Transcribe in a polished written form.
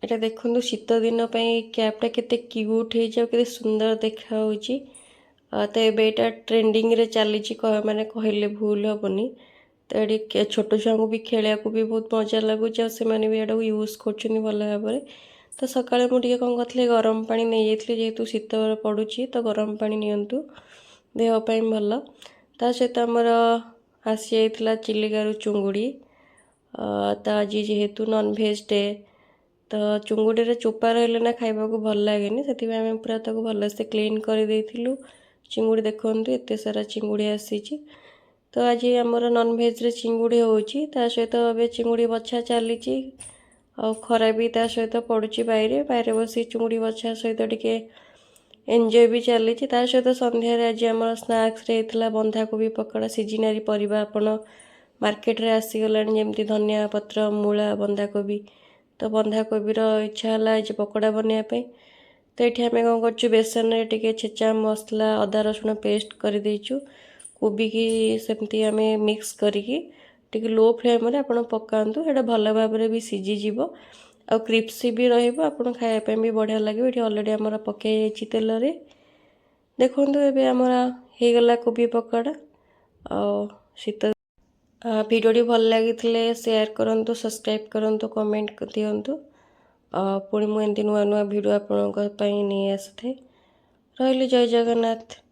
ଏଇଟା ଦେଖନ୍ତୁ ଶୀତ ଦିନ ପାଇଁ କ୍ୟାପ୍ଟା କେତେ କ୍ୟୁଟ୍ ହେଇଛି ଆଉ କେତେ ସୁନ୍ଦର ଦେଖାହେଉଛି। ତ ଏବେ ଏଇଟା ଟ୍ରେଣ୍ଡିଂରେ ଚାଲିଛି, ମାନେ କହିଲେ ଭୁଲ ହେବନି। ତ ଏଠି ଛୋଟ ଛୁଆଙ୍କୁ ବି ଖେଳିବାକୁ ବି ବହୁତ ମଜା ଲାଗୁଛି ଆଉ ସେମାନେ ବି ଏଟାକୁ ୟୁଜ୍ କରୁଛନ୍ତି ଭଲ ଭାବରେ। ତ ସକାଳେ ମୁଁ ଟିକେ କ'ଣ କରିଥିଲି, ଗରମ ପାଣି ନେଇଯାଇଥିଲି, ଯେହେତୁ ଶୀତ ପଡ଼ୁଛି ତ ଗରମ ପାଣି ନିଅନ୍ତୁ, ଦେହ ପାଇଁ ଭଲ। ତା ସହିତ ଆମର ଆସିଯାଇଥିଲା ଚିଲିକାରୁ ଚୁଙ୍ଗୁଡ଼ି। ତ ଆଜି ଯେହେତୁ ନନ୍ଭେଜ୍ ଡେ, ତ ଚୁଙ୍ଗୁଡ଼ିରେ ଚୋପା ରହିଲେ ନା ଖାଇବାକୁ ଭଲ ଲାଗେନି, ସେଥିପାଇଁ ଆମେ ପୁରା ତାକୁ ଭଲସେ କ୍ଲିନ୍ କରିଦେଇଥିଲୁ। ଚିଙ୍ଗୁଡ଼ି ଦେଖନ୍ତୁ ଏତେ ସାରା ଚିଙ୍ଗୁଡ଼ି ଆସିଛି। ତ ଆଜି ଆମର ନନ୍ଭେଜ୍ରେ ଚିଙ୍ଗୁଡ଼ି ହେଉଛି, ତା ସହିତ ଏବେ ଚିଙ୍ଗୁଡ଼ି ବଛା ଚାଲିଛି। ଆଉ ଖରା ବି ତା ସହିତ ପଡ଼ୁଛି, ବାଇରେ ବସି ଚିଙ୍ଗୁଡ଼ି ବଛା ସହିତ ଟିକେ ଏନ୍ଜୟ ବି ଚାଲିଛି। ତା ସହିତ ସନ୍ଧ୍ୟାରେ ଆଜି ଆମର ସ୍ନାକ୍ସରେ ହେଇଥିଲା ବନ୍ଧାକୋବି ପକୋଡ଼ା। ସିଜନାରୀ ପରିବା ଆପଣ ମାର୍କେଟରେ ଆସିଗଲାଣି, ଯେମିତି ଧନିଆ ପତ୍ର, ମୂଳା, ବନ୍ଧାକୋବି। ତ ବନ୍ଧାକୋବିର ଇଚ୍ଛା ହେଲା ଆଜି ପକୋଡ଼ା ବନେଇବା ପାଇଁ। ତ ଏଠି ଆମେ କ'ଣ କରୁଛୁ, ବେସନରେ ଟିକେ ଛେଚା ମସଲା, ଅଦା ରସୁଣ ପେଷ୍ଟ କରିଦେଇଛୁ। କୋବିକି ସେମିତି ଆମେ ମିକ୍ସ କରିକି ଟିକେ ଲୋ ଫ୍ଲେମ୍ରେ ଆପଣ ପକାନ୍ତୁ, ସେଇଟା ଭଲ ଭାବରେ ବି ସିଝିଯିବ ଆଉ କ୍ରିପ୍ସି ବି ରହିବ, ଆପଣ ଖାଇବା ପାଇଁ ବି ବଢ଼ିଆ ଲାଗିବ। ଏଠି ଅଲରେଡ଼ି ଆମର ପକାଇ ଯାଇଛି ତେଲରେ। ଦେଖନ୍ତୁ ଏବେ ଆମର ହେଇଗଲା କୋବି ପକୋଡ଼ା। ଆଉ ଶୀତ ଭିଡ଼ିଓଟି ଭଲ ଲାଗିଥିଲେ ସେୟାର କରନ୍ତୁ, ସବସ୍କ୍ରାଇବ୍ କରନ୍ତୁ, କମେଣ୍ଟ ଦିଅନ୍ତୁ। ପୁଣି ମୁଁ ଏମିତି ନୂଆ ନୂଆ ଭିଡ଼ିଓ ଆପଣଙ୍କ ପାଇଁ ନେଇ ଆସିଥାଏ। ରହିଲି, ଜୟ ଜଗନ୍ନାଥ।